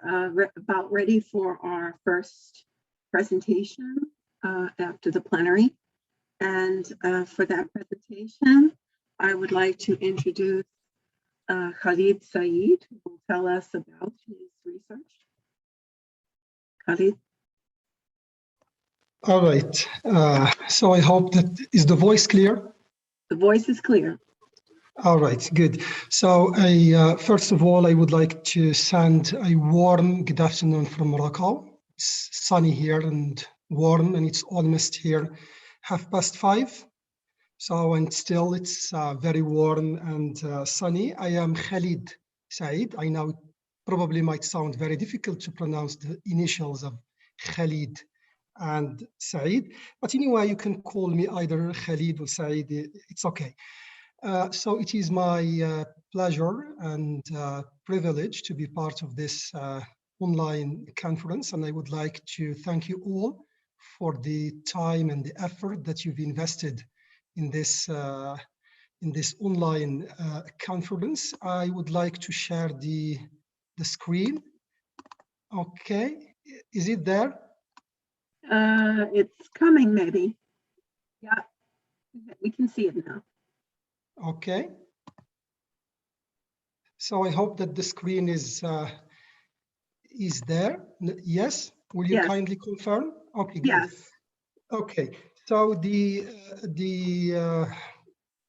about ready for our first presentation after the plenary. And for that presentation, I would like to introduce Khalid Saeed, who will tell us about his research. Khalid. All right. So I hope that is the voice clear? The voice is clear. All right, good. So first of all, I would like to send a warm good afternoon from Morocco. It's sunny here and warm, and it's almost here 5:30. So, and still it's very warm and sunny. I am Khalid Saeed. I know it probably might sound very difficult to pronounce the initials of Khalid and Saeed, but anyway, you can call me either Khalid or Saeed. It's okay. So it is my pleasure and privilege to be part of this online conference, and I would like to thank you all for the time and the effort that you've invested in this online conference. I would like to share the screen. Okay, is it there? It's coming, maybe. Yeah, we can see it now. Okay. So I hope that the screen is there. Yes. Will you kindly confirm? Okay. Good. Yes. Okay. So the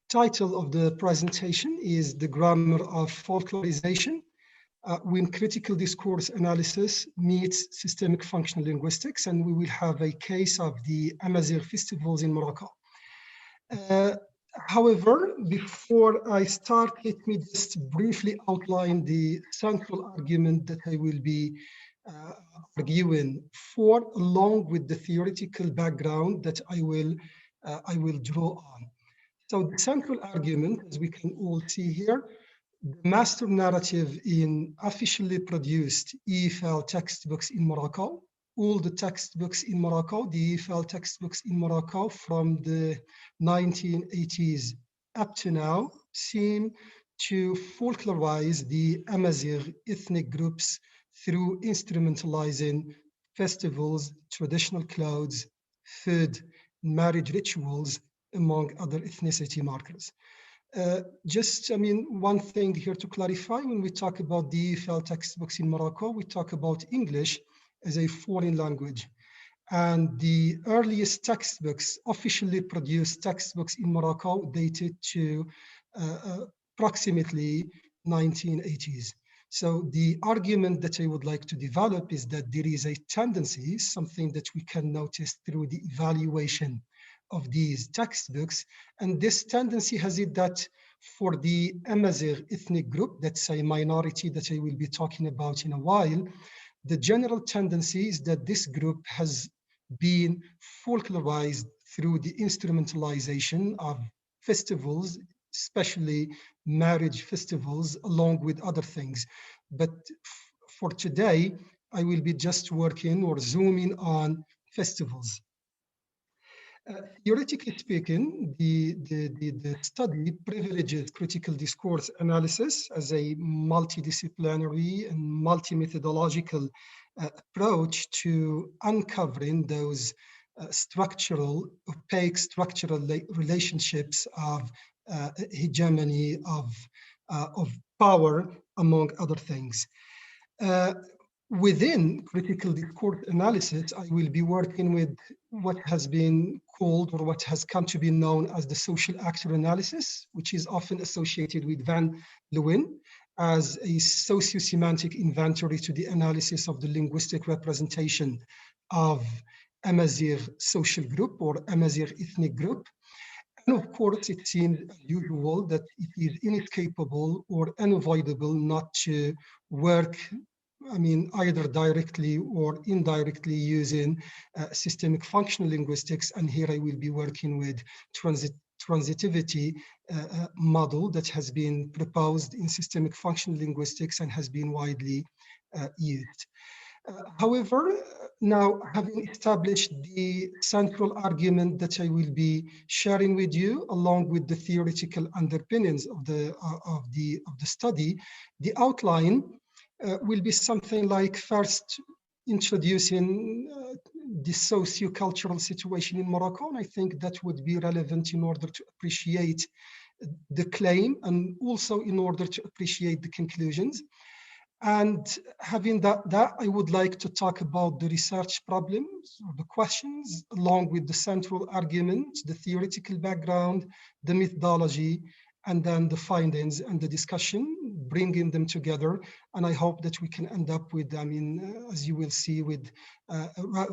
title of the presentation is "The Grammar of Folklorization when Critical Discourse Analysis Meets Systemic Functional Linguistics," and we will have a case of the Amazigh festivals in Morocco. However, before I start, let me just briefly outline the central argument that I will be arguing for, along with the theoretical background that I will draw on. So the central argument, as we can all see here, the master narrative in officially produced EFL textbooks in Morocco, all the textbooks in Morocco, the EFL textbooks in Morocco from the 1980s up to now seem to folklorize the Amazigh ethnic groups through instrumentalizing festivals, traditional clothes, food, marriage rituals, among other ethnicity markers. One thing here to clarify, when we talk about the EFL textbooks in Morocco, we talk about English as a foreign language. And the earliest textbooks, officially produced textbooks in Morocco, dated to approximately 1980s. So the argument that I would like to develop is that there is a tendency, something that we can notice through the evaluation of these textbooks, and this tendency has it that for the Amazigh ethnic group, that's a minority that I will be talking about in a while, the general tendency is that this group has been folklorized through the instrumentalization of festivals, especially marriage festivals, along with other things. But for today, I will be just working or zooming on festivals. Theoretically speaking, the study privileges critical discourse analysis as a multidisciplinary and multi-methodological approach to uncovering those opaque structural relationships of hegemony, of power, among other things. Within critical discourse analysis, I will be working with what has been called, or what has come to be known as, the social actor analysis, which is often associated with Van Leeuwen as a socio-semantic inventory to the analysis of the linguistic representation of Amazigh social group or Amazigh ethnic group. And of course, it seems usual that it is inescapable or unavoidable not to work either directly or indirectly using systemic functional linguistics. And here I will be working with transitivity model that has been proposed in systemic functional linguistics and has been widely used. However, now having established the central argument that I will be sharing with you, along with the theoretical underpinnings of the study, the outline will be something like first introducing the socio-cultural situation in Morocco. And I think that would be relevant in order to appreciate the claim and also in order to appreciate the conclusions. And having that, I would like to talk about the research problems or the questions, along with the central argument, the theoretical background, the methodology, and then the findings and the discussion, bringing them together. And I hope that we can end up with, as you will see, with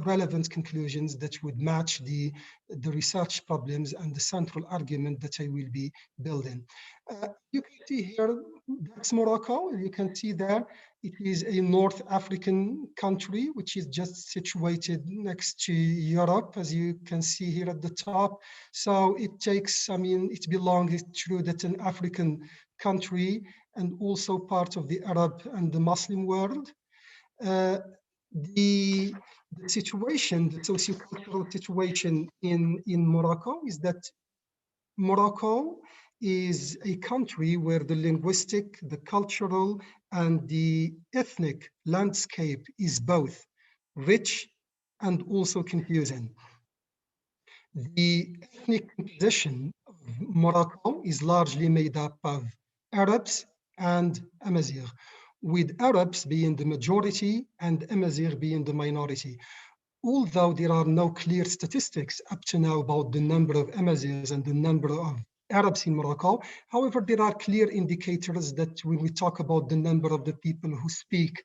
relevant conclusions that would match the research problems and the central argument that I will be building. You can see here, that's Morocco. You can see there, it is a North African country, which is just situated next to Europe, as you can see here at the top. So it takes, it belongs, it's true that an African country and also part of the Arab and the Muslim world. The situation, the sociocultural situation in Morocco is that Morocco is a country where the linguistic, the cultural, and the ethnic landscape is both rich and also confusing. The ethnic composition of Morocco is largely made up of Arabs and Amazigh, with Arabs being the majority and Amazigh being the minority. Although there are no clear statistics up to now about the number of Amazighs and the number of Arabs in Morocco, however, there are clear indicators that when we talk about the number of the people who speak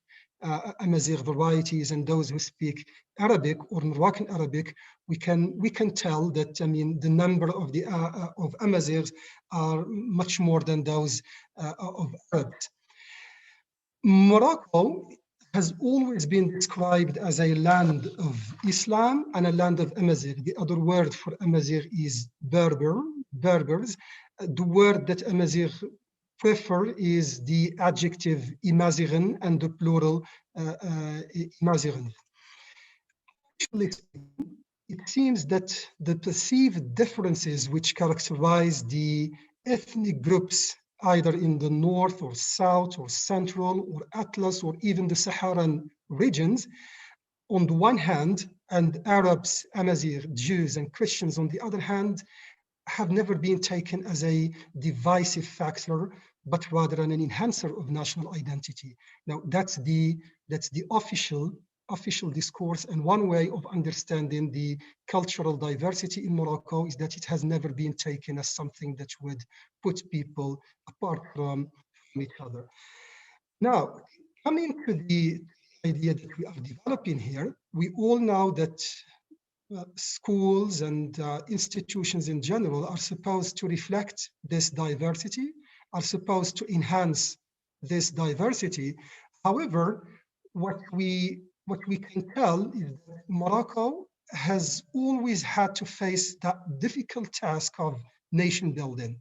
Amazigh varieties and those who speak Arabic or Moroccan Arabic, we can tell that the number of the of Amazighs are much more than those of Arabs. Morocco has always been described as a land of Islam and a land of Amazigh. The other word for Amazigh is Berbers. The word that Amazigh prefer is the adjective Imazighen and the plural Imazighen. It seems that the perceived differences which characterize the ethnic groups either in the north or south or central or Atlas or even the Saharan regions, on the one hand, and Arabs, Amazigh, Jews, and Christians on the other hand, have never been taken as a divisive factor, but rather an enhancer of national identity. Now, that's the official discourse, and one way of understanding the cultural diversity in Morocco is that it has never been taken as something that would put people apart from each other. Now, coming to the idea that we are developing here, we all know that schools and institutions in general are supposed to reflect this diversity, are supposed to enhance this diversity. However, what we can tell is that Morocco has always had to face that difficult task of nation building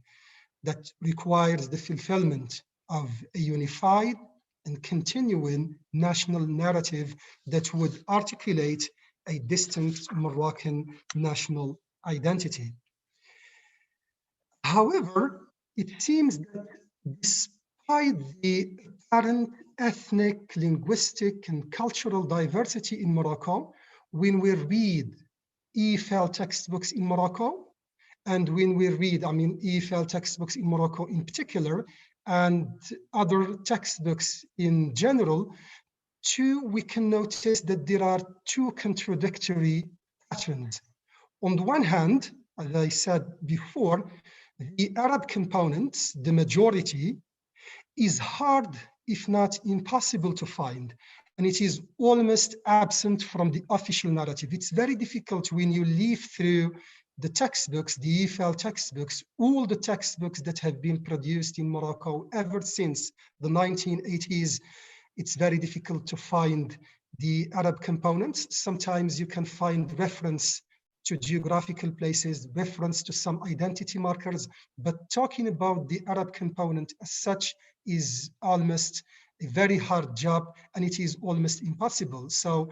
that requires the fulfillment of a unified and continuing national narrative that would articulate a distinct Moroccan national identity. However, it seems that despite the apparent ethnic, linguistic, and cultural diversity in Morocco, when we read EFL textbooks in Morocco, and when we read, EFL textbooks in Morocco in particular, and other textbooks in general, we can notice that there are two contradictory patterns. On the one hand, as I said before, the Arab components, the majority, is hard, if not impossible to find. And it is almost absent from the official narrative. It's very difficult when you leaf through the textbooks, the EFL textbooks, all the textbooks that have been produced in Morocco ever since the 1980s. It's very difficult to find the Arab components. Sometimes you can find reference to geographical places, reference to some identity markers, but talking about the Arab component as such is almost a very hard job, and it is almost impossible. So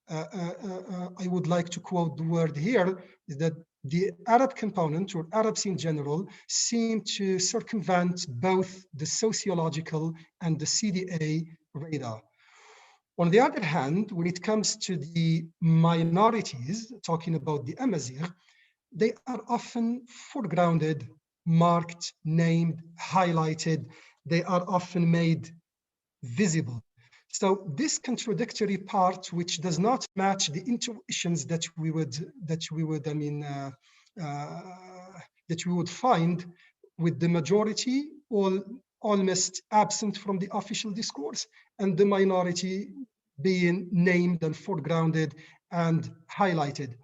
I would like to quote the word here, is that the Arab component, or Arabs in general, seem to circumvent both the sociological and the CDA radar. On the other hand, when it comes to the minorities, talking about the Amazigh, they are often foregrounded, marked, named, highlighted. They are often made visible. So this contradictory part, which does not match the intuitions that we would, that we would find with the majority almost absent from the official discourse, and the minority being named and foregrounded and highlighted.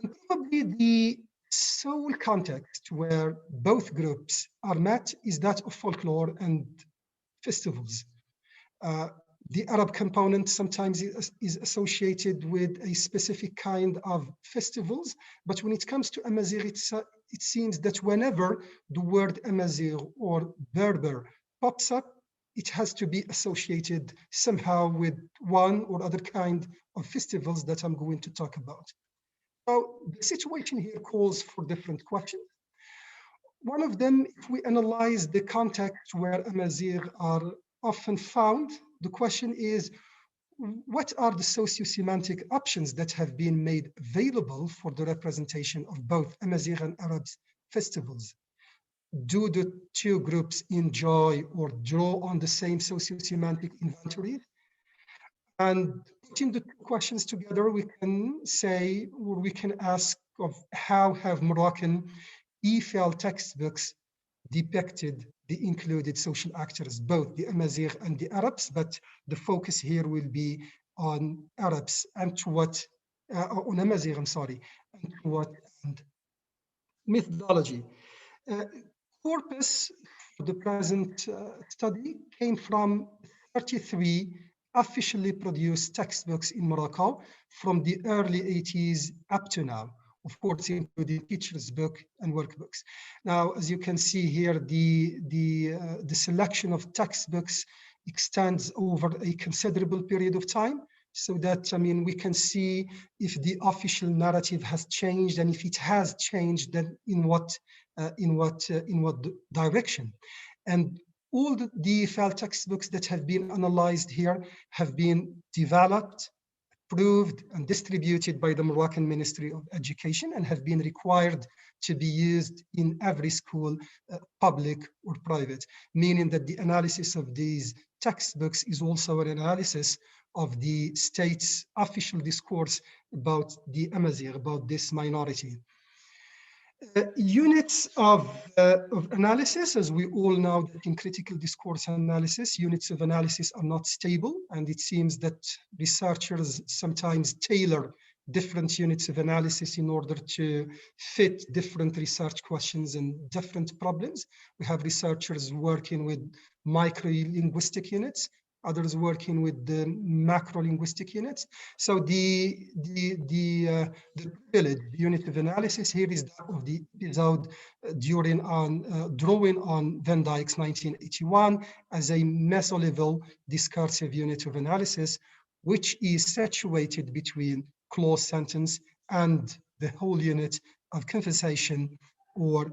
And probably the sole context where both groups are met is that of folklore and festivals. The Arab component sometimes is associated with a specific kind of festivals, but when it comes to Amazigh, it seems that whenever the word Amazigh or Berber pops up, it has to be associated somehow with one or other kind of festivals that I'm going to talk about. So the situation here calls for different questions. One of them, if we analyze the context where Amazigh are often found, the question is, what are the socio-semantic options that have been made available for the representation of both Amazigh and Arabs festivals? Do the two groups enjoy or draw on the same socio-semantic inventory? And putting the two questions together, we can say, or we can ask of how have Moroccan EFL textbooks depicted the included social actors, both the Amazigh and the Arabs, but the focus here will be on Arabs and to what, on Amazigh, I'm sorry, and to what and methodology. Corpus for the present study came from 33 officially produced textbooks in Morocco from the early 80s up to now, of course, including teacher's book and workbooks. Now, as you can see here, the selection of textbooks extends over a considerable period of time, so that, I mean, we can see if the official narrative has changed, and if it has changed, then in what direction. And all the EFL textbooks that have been analyzed here have been developed, approved, and distributed by the Moroccan Ministry of Education and have been required to be used in every school, public or private, meaning that the analysis of these textbooks is also an analysis of the state's official discourse about the Amazigh, about this minority. Units of analysis, as we all know that in critical discourse analysis, units of analysis are not stable, and it seems that researchers sometimes tailor different units of analysis in order to fit different research questions and different problems. We have researchers working with micro-linguistic units, others working with the macro-linguistic units. So the privilege, the unit of analysis here is that of the episode drawing on Van Dyck's 1981 as a meso-level discursive unit of analysis, which is situated between clause sentence and the whole unit of conversation or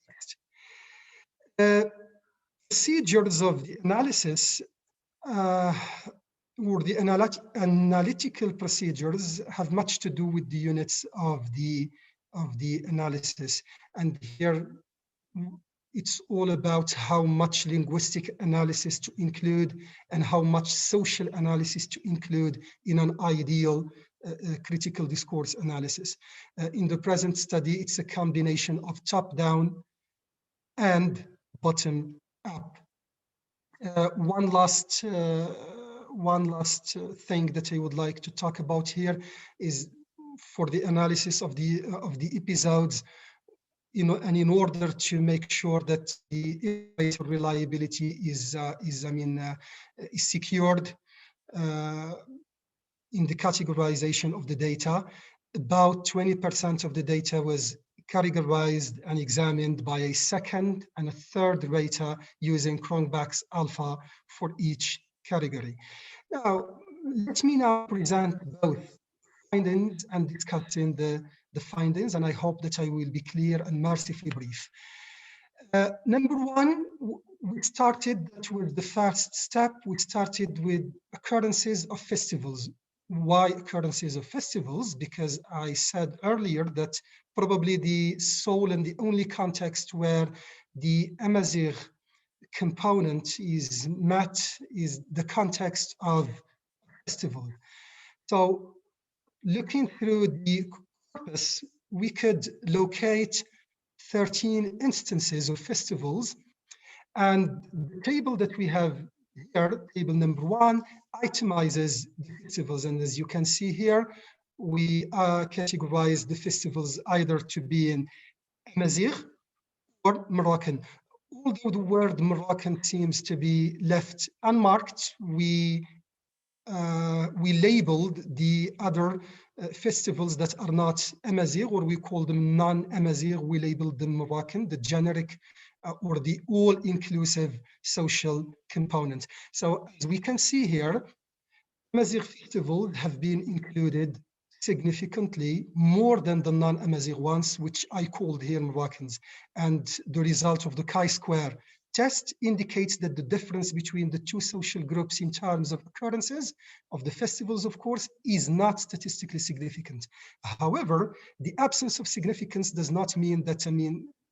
text. Procedures of the analysis or the analytical procedures have much to do with the units of the analysis. And here it's all about how much linguistic analysis to include and how much social analysis to include in an ideal critical discourse analysis. In the present study, it's a combination of top-down and bottom-up. One last thing that I would like to talk about here is for the analysis of the episodes, you know, and in order to make sure that the reliability is secured in the categorization of the data, about 20% of the data was categorized and examined by a second and a third rater using Cronbach's alpha for each category. Now, let me now present both findings and discussing the findings, and I hope that I will be clear and mercifully brief. Number one, we started, that was the first step, we started with occurrences of festivals. Why occurrences of festivals? Because I said earlier that probably the sole and the only context where the Amazigh component is met is the context of festival. So looking through the corpus, we could locate 13 instances of festivals, and the table that we have here, table number one, itemizes the festivals. And as you can see here, we categorize the festivals either to be in Amazigh or Moroccan. Although the word Moroccan seems to be left unmarked, we labeled the other festivals that are not Amazigh, or we call them non-Amazigh. We labeled them Moroccan, the generic or the all-inclusive social component. So as we can see here, Amazigh festivals have been included significantly more than the non-Amazigh ones, which I called here Moroccans. And the result of the chi-square test indicates that the difference between the two social groups in terms of occurrences of the festivals, of course, is not statistically significant. However, the absence of significance does not mean that,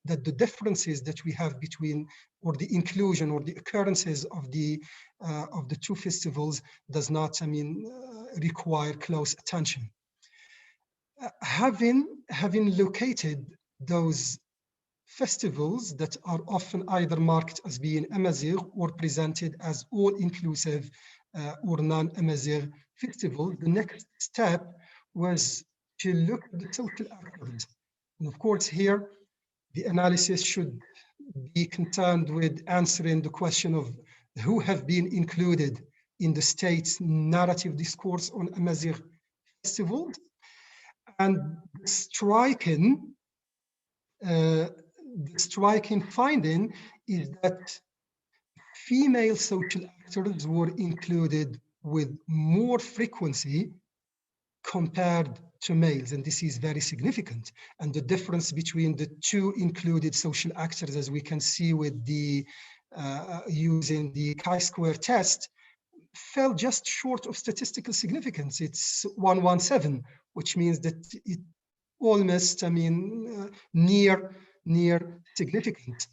that the differences that we have between, or the inclusion or the occurrences of the two festivals does not, require close attention. Having located those festivals that are often either marked as being Amazigh or presented as all-inclusive or non-Amazigh festivals, the next step was to look at the social actors. And of course, here, the analysis should be concerned with answering the question of who have been included in the state's narrative discourse on Amazigh festivals. And the striking finding is that female social actors were included with more frequency compared to males, and this is very significant. And the difference between the two included social actors, as we can see with the using the chi-square test, fell just short of statistical significance. It's 117, which means that it almost, near significant.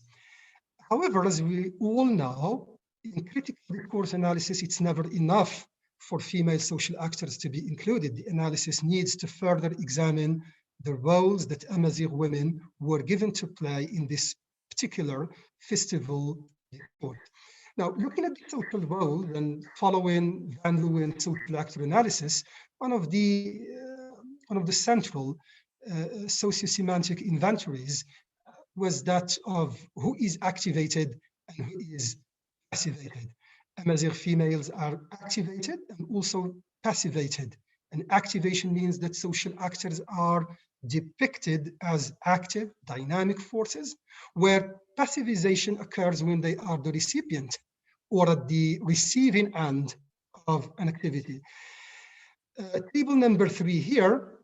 However, as we all know, in critical discourse analysis, it's never enough for female social actors to be included. The analysis needs to further examine the roles that Amazigh women were given to play in this particular festival discourse. Now, looking at the social role and following Van Leeuwen's social actor analysis, one of the central sociosemantic inventories was that of who is activated and who is passivated. Amazigh females are activated and also passivated. And activation means that social actors are depicted as active, dynamic forces, where passivization occurs when they are the recipient or at the receiving end of an activity. Table number 3 here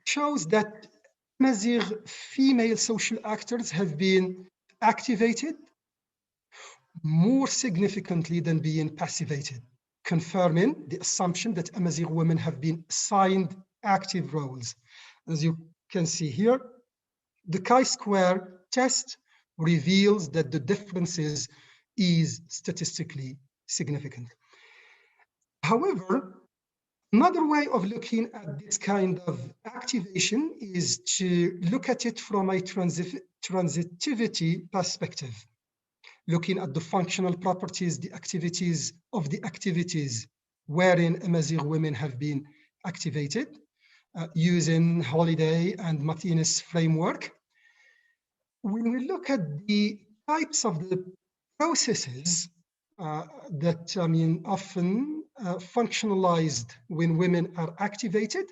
shows that Amazigh female social actors have been activated more significantly than being passivated, confirming the assumption that Amazigh women have been assigned active roles. As you can see here, the chi-square test reveals that the differences is statistically significant. However, another way of looking at this kind of activation is to look at it from a transitivity perspective, looking at the functional properties, the activities of the activities wherein Amazigh women have been activated using Holiday and Martinez framework. When we look at the types of the processes that often functionalized when women are activated,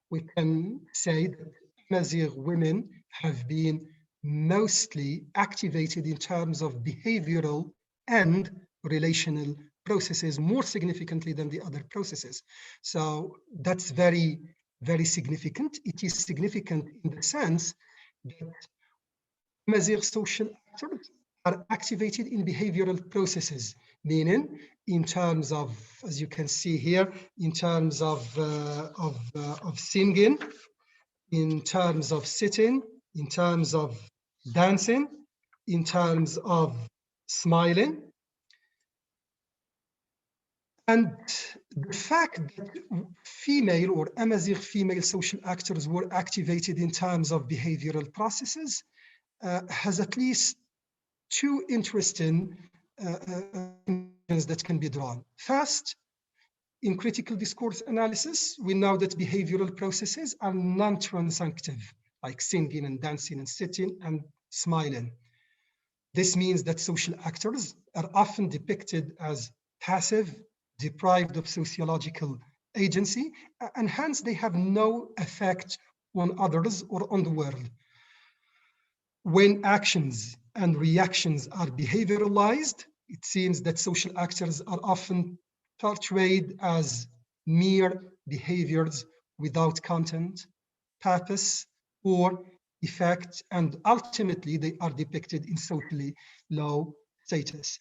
we can say that Amazigh women have been mostly activated in terms of behavioral and relational processes more significantly than the other processes. So that's very, very significant. It is significant in the sense that Amazigh social actors are activated in behavioral processes, meaning in terms of, as you can see here, in terms of singing, in terms of sitting, in terms of dancing, in terms of smiling. And the fact that female or Amazigh female social actors were activated in terms of behavioral processes has at least two interesting conclusions that can be drawn. First, in critical discourse analysis, we know that behavioral processes are non-transactive, like singing and dancing and sitting and smiling. This means that social actors are often depicted as passive, deprived of sociological agency, and hence they have no effect on others or on the world. When actions and reactions are behavioralized, it seems that social actors are often portrayed as mere behaviors without content, purpose, or effect, and ultimately they are depicted in socially low status.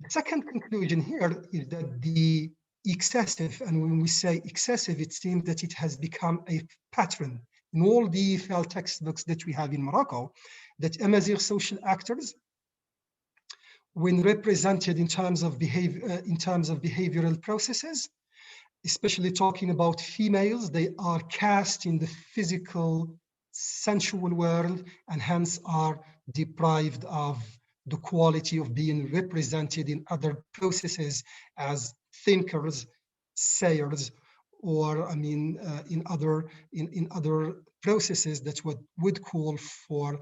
The second conclusion here is that the excessive, and when we say excessive, it seems that it has become a pattern in all the EFL textbooks that we have in Morocco, that Amazigh social actors, when represented in terms of behavioral processes, especially talking about females, they are cast in the physical, sensual world, and hence are deprived of the quality of being represented in other processes as thinkers, sayers, or in other processes that would call for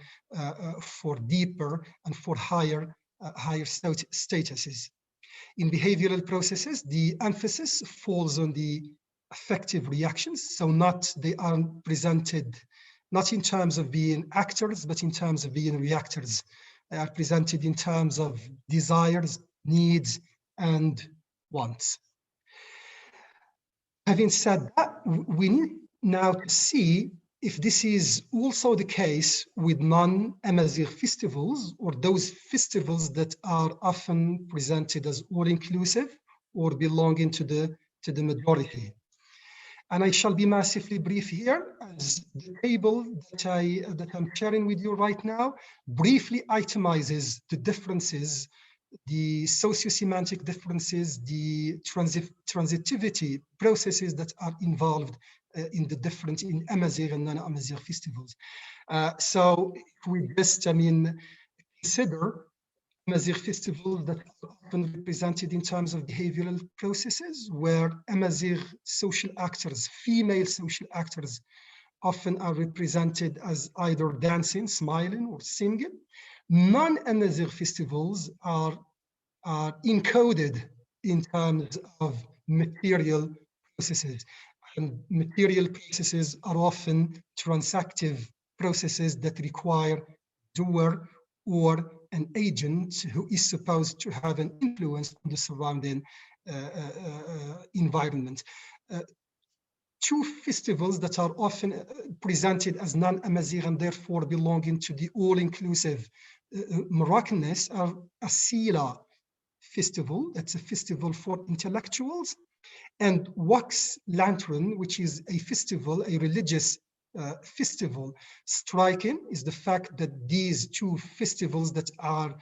deeper and for higher statuses. In behavioral processes, the emphasis falls on the affective reactions. So they are presented not in terms of being actors, but in terms of being reactors. They are presented in terms of desires, needs, and wants. Having said that, we need now to see if this is also the case with non-Amazigh festivals, or those festivals that are often presented as all-inclusive or belonging to the majority. And I shall be massively brief here, as the table that I'm sharing with you right now briefly itemizes the differences, the socio-semantic differences, the transitivity processes that are involved in the different Amazigh and non-Amazigh festivals. So if we just, consider Amazigh festivals that are often represented in terms of behavioral processes, where Amazigh social actors, female social actors, often are represented as either dancing, smiling, or singing. Non-Amazigh festivals are encoded in terms of material processes. And material processes are often transactive processes that require doer or an agent who is supposed to have an influence on the surrounding environment. Two festivals that are often presented as non-Amazigh and therefore belonging to the all-inclusive Moroccanness are Asila festival, that's a festival for intellectuals, and Wax Lantern, which is a festival, a religious festival. Striking is the fact that these two festivals that are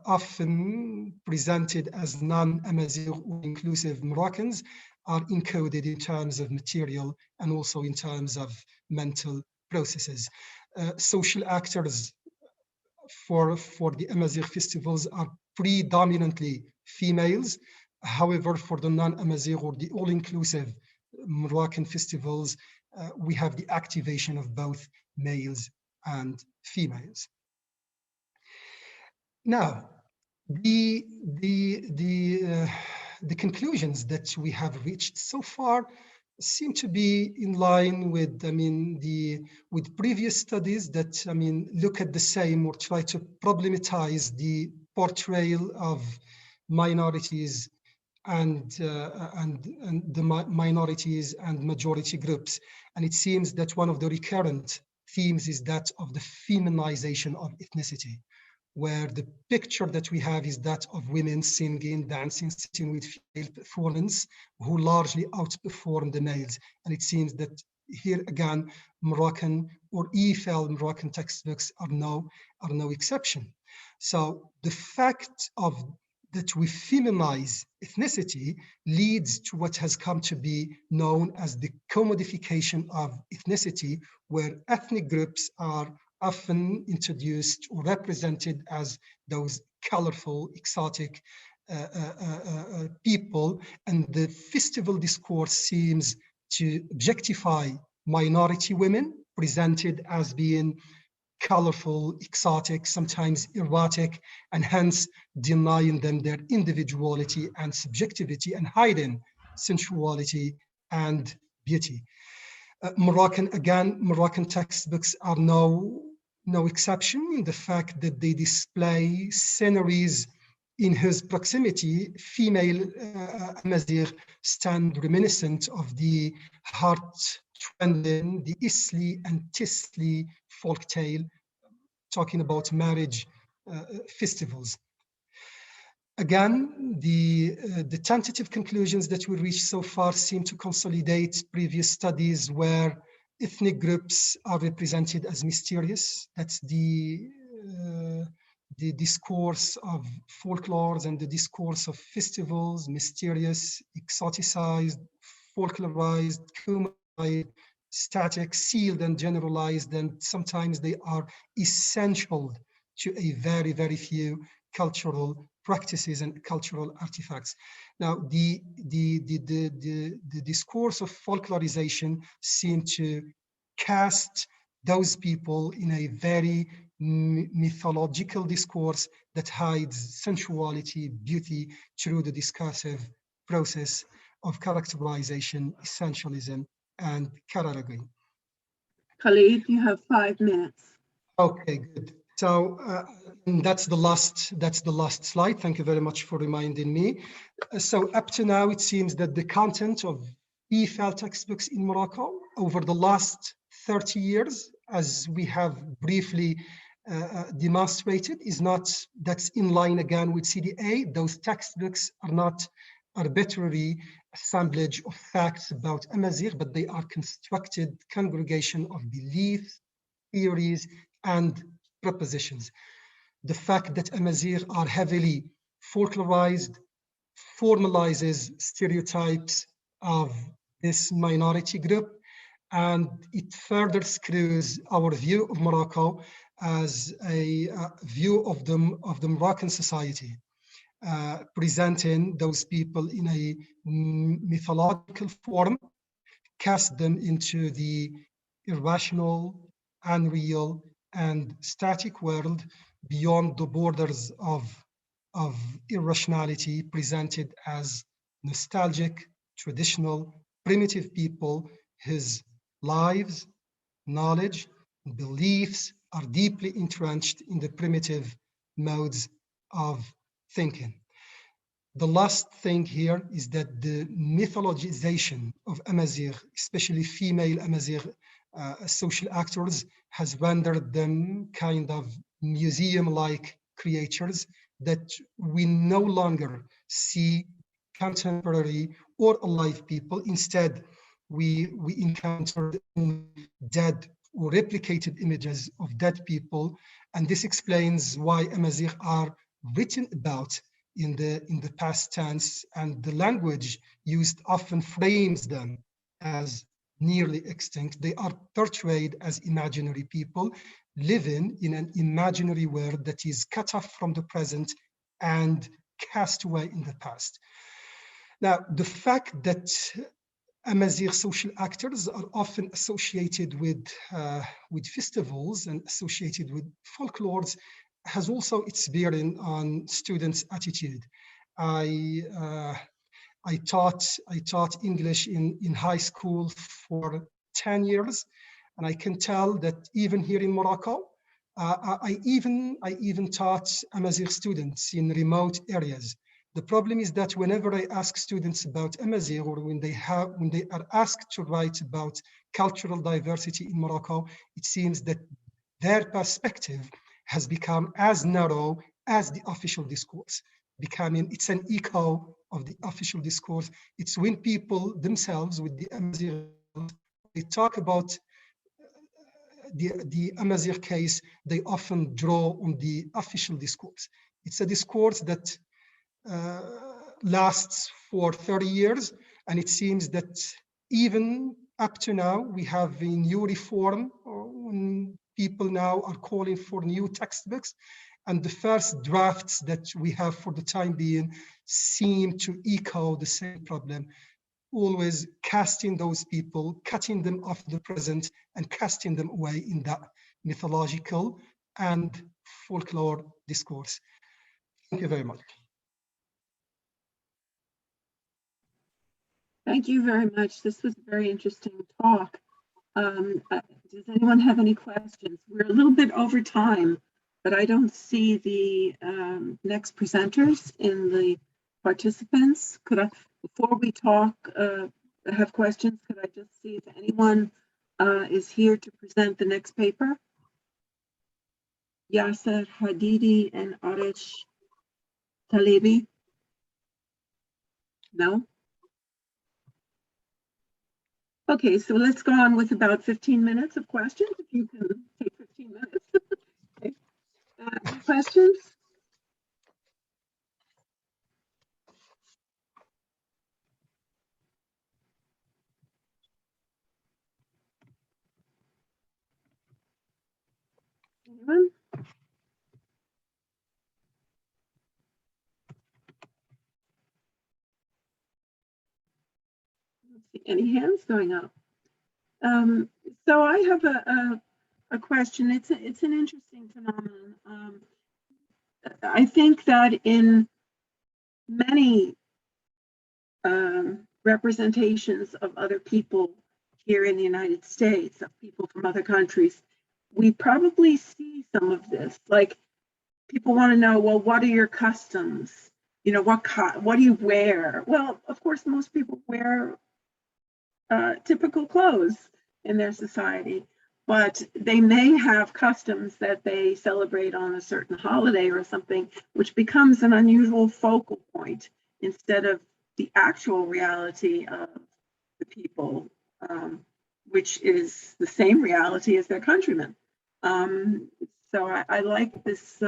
often presented as non-Amazigh or inclusive Moroccans are encoded in terms of material and also in terms of mental processes. Social actors for the Amazigh festivals are predominantly females. However, for the non-Amazigh or the all-inclusive Moroccan festivals, we have the activation of both males and females. Now, the conclusions that we have reached so far seem to be in line with, with previous studies that, look at the same or try to problematize the portrayal of minorities and the minorities and majority groups. And it seems that one of the recurrent themes is that of the feminization of ethnicity, where the picture that we have is that of women singing, dancing, sitting with female performance, who largely outperform the males. And it seems that here again, Moroccan or EFL Moroccan textbooks are no exception. So the fact of that we feminize ethnicity leads to what has come to be known as the commodification of ethnicity, where ethnic groups are often introduced or represented as those colorful, exotic people, and the festival discourse seems to objectify minority women, presented as being colorful, exotic, sometimes erotic, and hence denying them their individuality and subjectivity and hiding sensuality and beauty. Moroccan textbooks are no exception in the fact that they display sceneries in whose proximity female Amazigh stand reminiscent of the heart-rending, the Isli and Tisli folktale, talking about marriage festivals. Again, the tentative conclusions that we reached so far seem to consolidate previous studies where ethnic groups are represented as mysterious. That's the discourse of folklores and the discourse of festivals, mysterious, exoticized, folklorized, commoditized, static, sealed and generalized, and sometimes they are essential to a very, very few cultural practices and cultural artifacts. Now, the discourse of folklorization seemed to cast those people in a very mythological discourse that hides sensuality, beauty through the discursive process of characterization, essentialism, and characterizing. Khalid, you have 5 minutes. Okay, good. So that's the last slide. Thank you very much for reminding me. So up to now, it seems that the content of EFL textbooks in Morocco over the last 30 years, as we have briefly demonstrated, that's in line again with CDA. Those textbooks are not arbitrary assemblage of facts about Amazigh, but they are constructed congregation of beliefs, theories, and propositions. The fact that Amazigh are heavily folklorized formalizes stereotypes of this minority group, and it further screws our view of Morocco as a view of the Moroccan society, presenting those people in a mythological form, cast them into the irrational, unreal, and static world beyond the borders of irrationality, presented as nostalgic, traditional, primitive people whose lives, knowledge, and beliefs are deeply entrenched in the primitive modes of thinking. The last thing here is that the mythologization of Amazigh, especially female Amazigh social actors, has rendered them kind of museum-like creatures that we no longer see contemporary or alive people. Instead, we encountered dead or replicated images of dead people, and this explains why Amazigh are written about in the past tense, and the language used often frames them as nearly extinct. They are portrayed as imaginary people living in an imaginary world that is cut off from the present and cast away in the past. Now, the fact that Amazigh social actors are often associated with festivals and associated with folklores has also its bearing on students' attitude. I taught English in high school for 10 years, and I can tell that even here in Morocco, I even taught Amazigh students in remote areas. The problem is that whenever I ask students about Amazigh, or when they are asked to write about cultural diversity in Morocco, it seems that their perspective has become as narrow as the official discourse, it's an echo of the official discourse. It's when people themselves with the Amazigh, they talk about the Amazigh case, they often draw on the official discourse. It's a discourse that lasts for 30 years, and it seems that even up to now, we have a new reform, when people now are calling for new textbooks, and the first drafts that we have for the time being seem to echo the same problem, always casting those people, cutting them off the present and casting them away in that mythological and folklore discourse. Thank you very much. Thank you very much. This was a very interesting talk. Does anyone have any questions? We're a little bit over time, but I don't see the next presenters in the participants. Could I, before we talk, have questions, could I just see if anyone is here to present the next paper? Yasser Hadidi and Arish Talebi? No? Okay, so let's go on with about 15 minutes of questions, if you can take 15 minutes. Okay. Any questions? Anyone? I don't see any hands going up. So I have a question. It's an interesting phenomenon. I think that in many representations of other people here in the United States, of people from other countries, we probably see some of this. Like, people want to know, well, what are your customs? You know, what do you wear? Well, of course, most people wear typical clothes in their society, but they may have customs that they celebrate on a certain holiday or something, which becomes an unusual focal point instead of the actual reality of the people, which is the same reality as their countrymen. So I like this,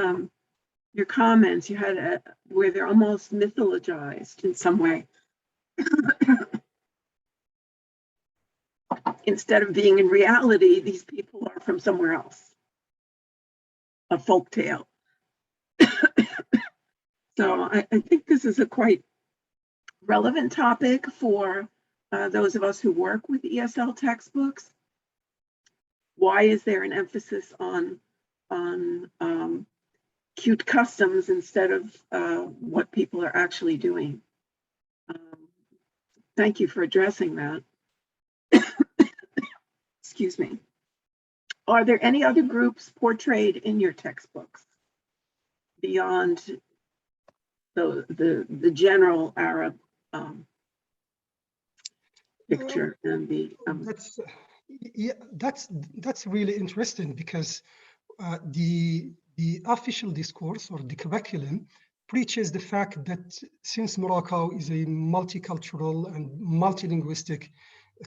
your comments you had where they're almost mythologized in some way. Instead of being in reality, these people are from somewhere else, a folk tale. So I think this is a quite relevant topic for those of us who work with ESL textbooks. Why is there an emphasis on cute customs instead of what people are actually doing? Thank you for addressing that. Excuse me. Are there any other groups portrayed in your textbooks beyond the general Arab picture and the that's really interesting, because the official discourse or the curriculum preaches the fact that since Morocco is a multicultural and multilinguistic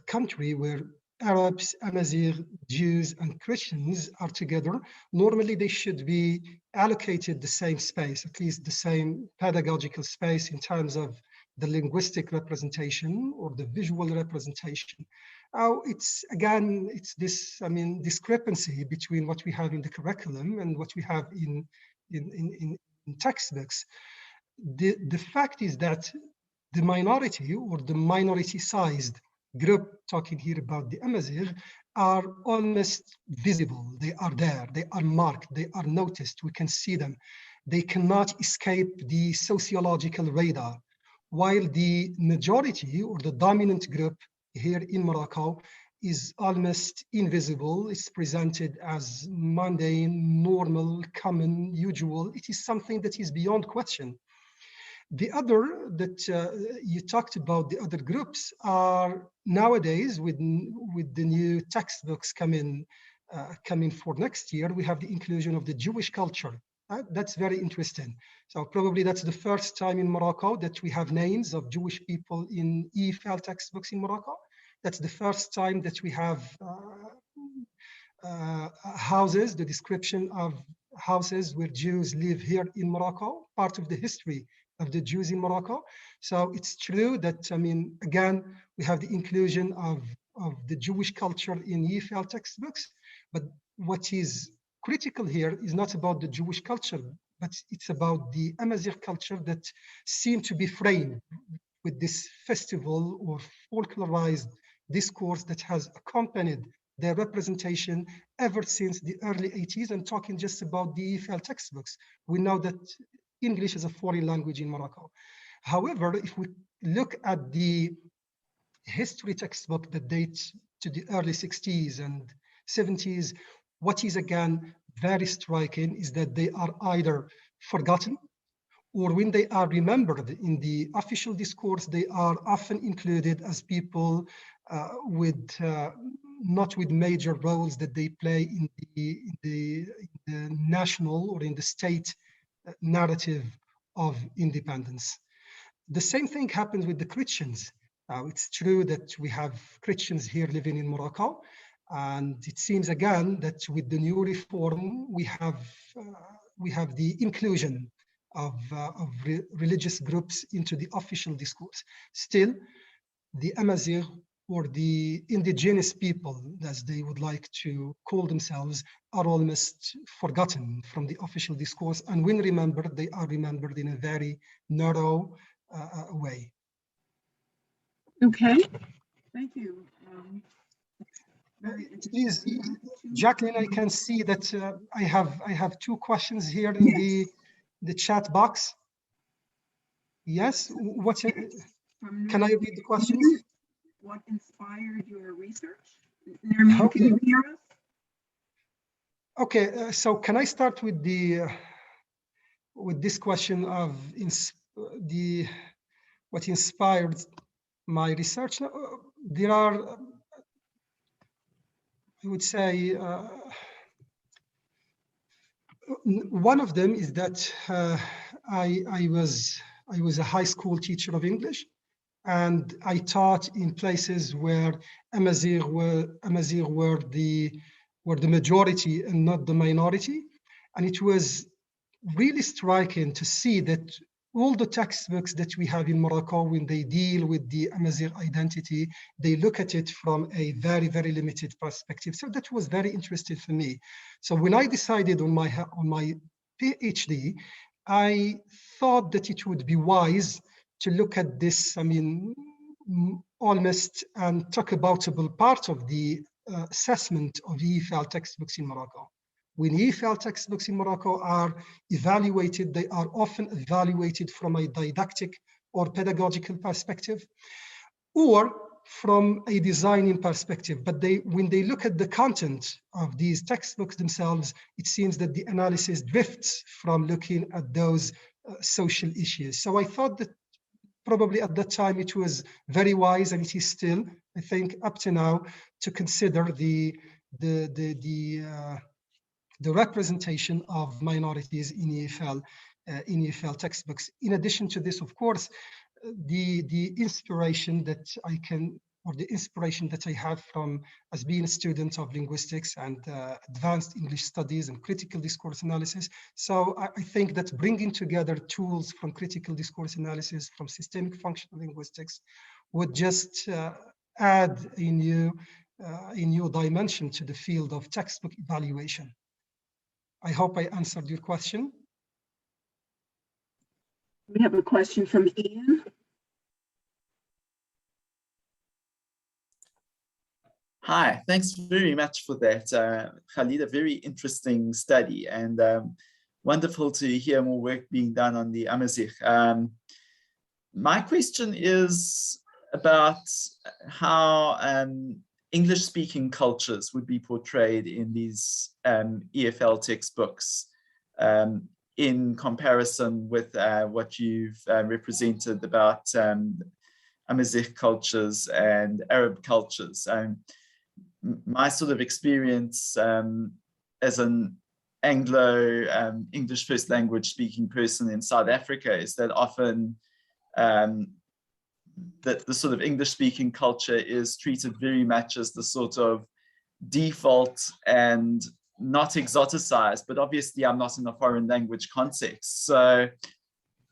country where Arabs, Amazigh, Jews, and Christians are together, normally they should be allocated the same space, at least the same pedagogical space in terms of the linguistic representation or the visual representation. It's this, discrepancy between what we have in the curriculum and what we have in textbooks. The fact is that the minority or the minority-sized group, talking here about the Amazigh, are almost visible. They are there, they are marked, they are noticed, we can see them. They cannot escape the sociological radar, while the majority or the dominant group here in Morocco is almost invisible. It's presented as mundane, normal, common, usual. It is something that is beyond question. The other that you talked about, the other groups are nowadays with the new textbooks coming for next year, we have the inclusion of the Jewish culture. That's very interesting. So probably that's the first time in Morocco that we have names of Jewish people in EFL textbooks in Morocco. That's the first time that we have houses, the description of houses where Jews live here in Morocco, part of the history of the Jews in Morocco. So it's true that, I mean, again, we have the inclusion of the Jewish culture in EFL textbooks, but what is critical here is not about the Jewish culture, but it's about the Amazigh culture that seem to be framed with this festival or folklorized discourse that has accompanied their representation ever since the early 80s. I'm talking just about the EFL textbooks. We know that English is a foreign language in Morocco. However, if we look at the history textbook that dates to the early 60s and 70s, what is again very striking is that they are either forgotten, or when they are remembered in the official discourse, they are often included as people with not with major roles that they play in the national or in the state narrative of independence. The same thing happens with the Christians. It's true that we have Christians here living in Morocco, and it seems again that with the new reform, we have the inclusion of religious groups into the official discourse. Still, the Amazigh or the indigenous people, as they would like to call themselves, are almost forgotten from the official discourse. And when remembered, they are remembered in a very narrow way. Okay, thank you. Please, Jacqueline, I can see that I have two questions here in the chat box. Yes, can I read the questions? What inspired your research? Nermin, Okay. can you hear us? Okay, so can I start with this question of what inspired my research? There are, I would say, one of them is that I was a high school teacher of English, and I taught in places where Amazigh were the majority and not the minority, and it was really striking to see that all the textbooks that we have in Morocco, when they deal with the Amazigh identity, they look at it from a very, very limited perspective. So that was very interesting for me. So when I decided on my PhD, I thought that it would be wise to look at this, I mean, almost and talk about part of the assessment of EFL textbooks in Morocco. When EFL textbooks in Morocco are evaluated, they are often evaluated from a didactic or pedagogical perspective, or from a designing perspective. But when they look at the content of these textbooks themselves, it seems that the analysis drifts from looking at those social issues. So I thought that probably at that time it was very wise, and it is still, I think, up to now, to consider the representation of minorities in EFL textbooks. In addition to this, of course, the inspiration that I have from as being a student of linguistics and advanced English studies and critical discourse analysis. So I think that bringing together tools from critical discourse analysis, from systemic functional linguistics, would just add a new dimension to the field of textbook evaluation. I hope I answered your question. We have a question from Ian. Hi, thanks very much for that, Khalid. A very interesting study, and wonderful to hear more work being done on the Amazigh. My question is about how English-speaking cultures would be portrayed in these EFL textbooks. in comparison with what you've represented about Amazigh cultures and Arab cultures. My sort of experience as an Anglo English first language speaking person in South Africa is that often that the sort of English speaking culture is treated very much as the sort of default and not exoticized, but obviously I'm not in a foreign language context. So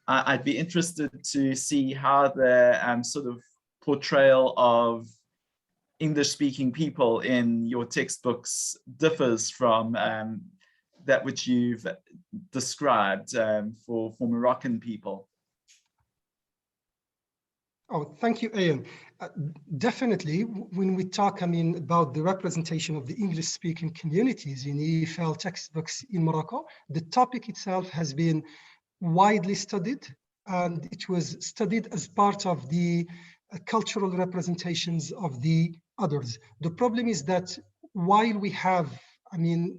I'd be interested to see how the sort of portrayal of English speaking people in your textbooks differs from that which you've described for Moroccan people. Oh, thank you, Ian. Definitely, when we talk, about the representation of the English-speaking communities in EFL textbooks in Morocco, the topic itself has been widely studied, and it was studied as part of the cultural representations of the others. The problem is that while we have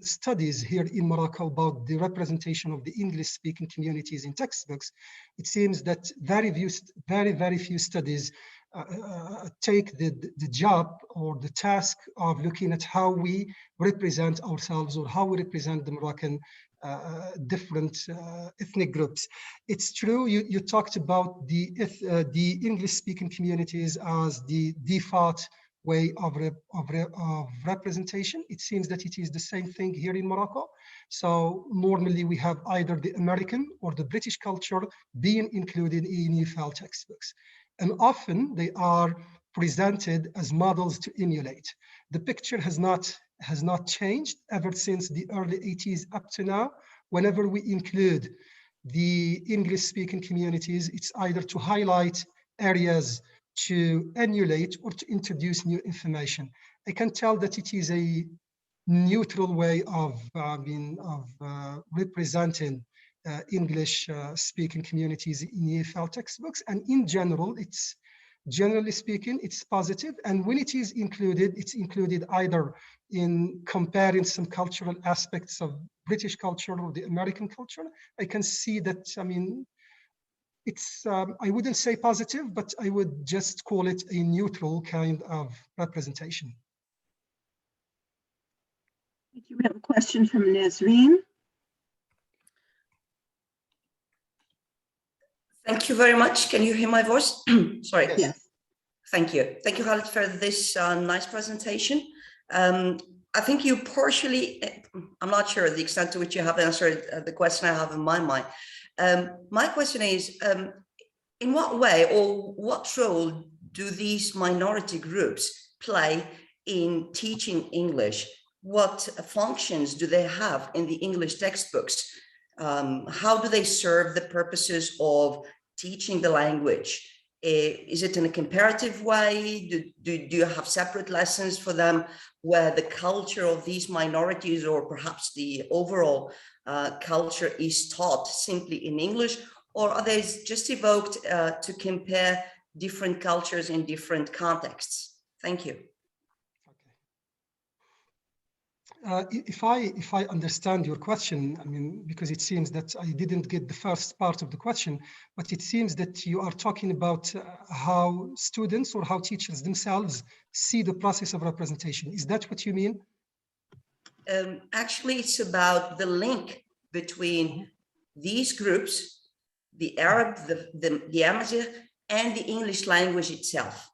studies here in Morocco about the representation of the English-speaking communities in textbooks, it seems that very few studies take the job or the task of looking at how we represent ourselves or how we represent the Moroccan different ethnic groups. It's true, you talked about the English-speaking communities as the default way of representation. It seems that it is the same thing here in Morocco. So normally we have either the American or the British culture being included in EFL textbooks. And often they are presented as models to emulate. The picture has not changed ever since the early 80s up to now. Whenever we include the English-speaking communities, it's either to highlight areas to emulate or to introduce new information. I can tell that it is a neutral way of representing English-speaking communities in EFL textbooks, and in general, generally speaking, it's positive. And when it is included, it's included either in comparing some cultural aspects of British culture or the American culture. I can see that, it's, I wouldn't say positive, but I would just call it a neutral kind of representation. Thank you. We have a question from Nazreen. Thank you very much. Can you hear my voice? Sorry. Yes. Thank you. Thank you, Khalid, for this nice presentation. I think you partially, I'm not sure the extent to which you have answered the question I have in my mind. My question is, in what way or what role do these minority groups play in teaching English? What functions do they have in the English textbooks? How do they serve the purposes of teaching the language? Is it in a comparative way? Do you have separate lessons for them where the culture of these minorities or perhaps the overall culture is taught simply in English? Or are they just evoked to compare different cultures in different contexts? Thank you. If I understand your question, because it seems that I didn't get the first part of the question, but it seems that you are talking about how students or how teachers themselves see the process of representation. Is that what you mean? Actually, it's about the link between these groups, the Arab, the Amazigh, and the English language itself.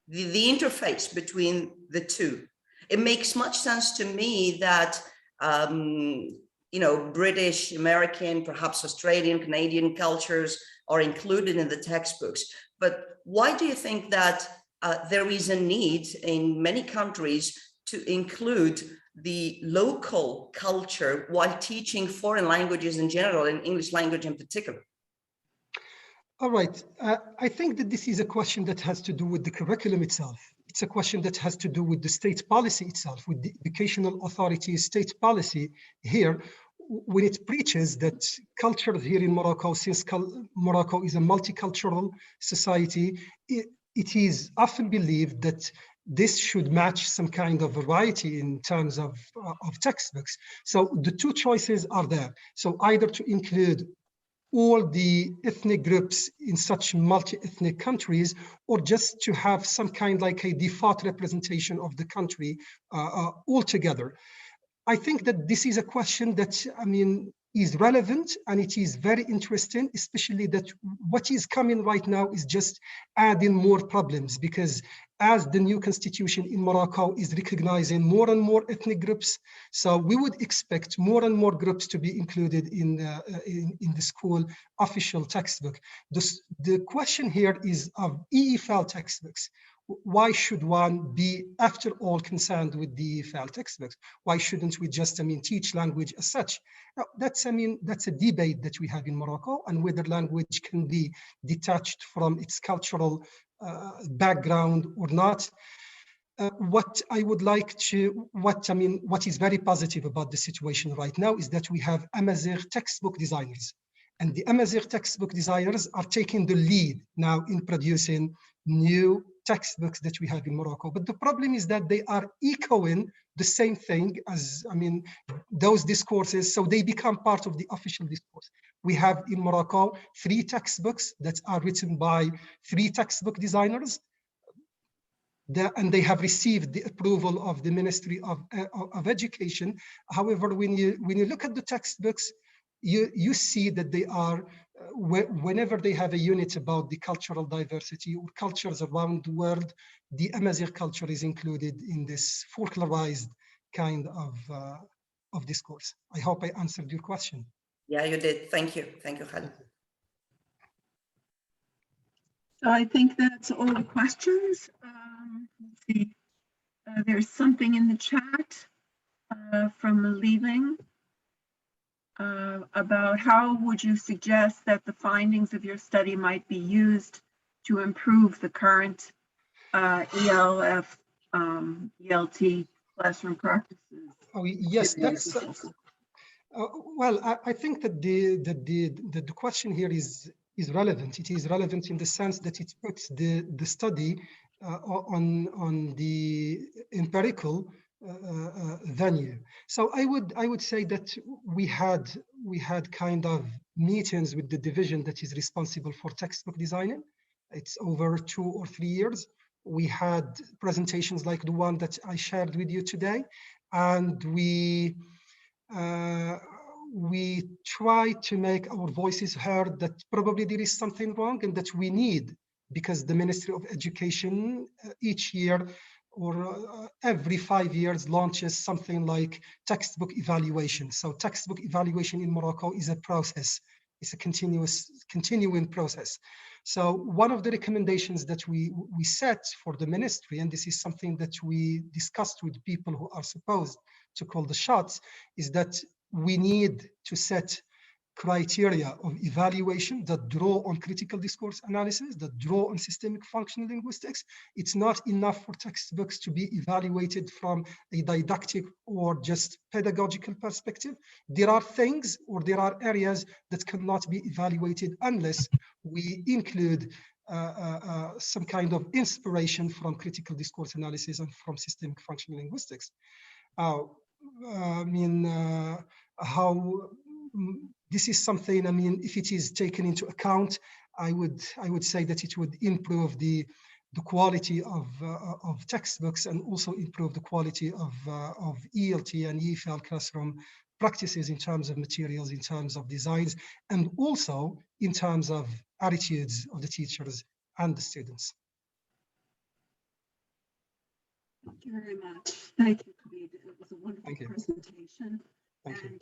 The interface between the two. It makes much sense to me that, British, American, perhaps Australian, Canadian cultures are included in the textbooks. But why do you think that there is a need in many countries to include the local culture while teaching foreign languages in general and English language in particular? All right. I think that this is a question that has to do with the curriculum itself. It's a question that has to do with the state policy itself, with the educational authority's state policy here, when it preaches that culture here in Morocco, since Morocco is a multicultural society, it is often believed that this should match some kind of variety in terms of textbooks. So the two choices are there. So either to include all the ethnic groups in such multi-ethnic countries, or just to have some kind like a default representation of the country altogether. I think that this is a question that, I mean, is relevant, and it is very interesting, especially that what is coming right now is just adding more problems, because as the new constitution in Morocco is recognizing more and more ethnic groups, so we would expect more and more groups to be included in the school official textbook. The question here is of EFL textbooks. Why should one be, after all, concerned with the EFL textbooks? Why shouldn't we just, I mean, teach language as such? Now, that's a debate that we have in Morocco, and whether language can be detached from its cultural background or not. What is very positive about the situation right now is that we have Amazigh textbook designers, and the Amazigh textbook designers are taking the lead now in producing new textbooks that we have in Morocco. But the problem is that they are echoing the same thing as, I mean, those discourses, so they become part of the official discourse. We have in Morocco 3 textbooks that are written by 3 textbook designers, and they have received the approval of the Ministry of Education. However, when you look at the textbooks, you see that they are, whenever they have a unit about the cultural diversity or cultures around the world, the Amazigh culture is included in this folklorized kind of discourse. I hope I answered your question. Yeah, you did. Thank you. Thank you, Khalid. So I think that's all the questions. Let's see. There's something in the chat from Leaving about how would you suggest that the findings of your study might be used to improve the current ELF, ELT classroom practices? Oh, yes, that's well, I think that the question here is relevant. It is relevant in the sense that it puts the study on the empirical venue. So I would say that we had kind of meetings with the division that is responsible for textbook designing. It's over 2 or 3 years. We had presentations like the one that I shared with you today, and we try to make our voices heard that probably there is something wrong and that we need, because the Ministry of Education each year or every 5 years launches something like textbook evaluation. So textbook evaluation in Morocco is a process. It's a continuing process. So one of the recommendations that we set for the ministry, and this is something that we discussed with people who are supposed to call the shots, is that we need to set criteria of evaluation that draw on critical discourse analysis, that draw on systemic functional linguistics. It's not enough for textbooks to be evaluated from a didactic or just pedagogical perspective. There are things, or there are areas that cannot be evaluated unless we include some kind of inspiration from critical discourse analysis and from systemic functional linguistics. This is something, I mean, if it is taken into account, I would say that it would improve the quality of textbooks, and also improve the quality of ELT and EFL classroom practices in terms of materials, in terms of designs, and also in terms of attitudes of the teachers and the students. Thank you very much. Thank you, Khalid. It was a wonderful presentation. Thank you.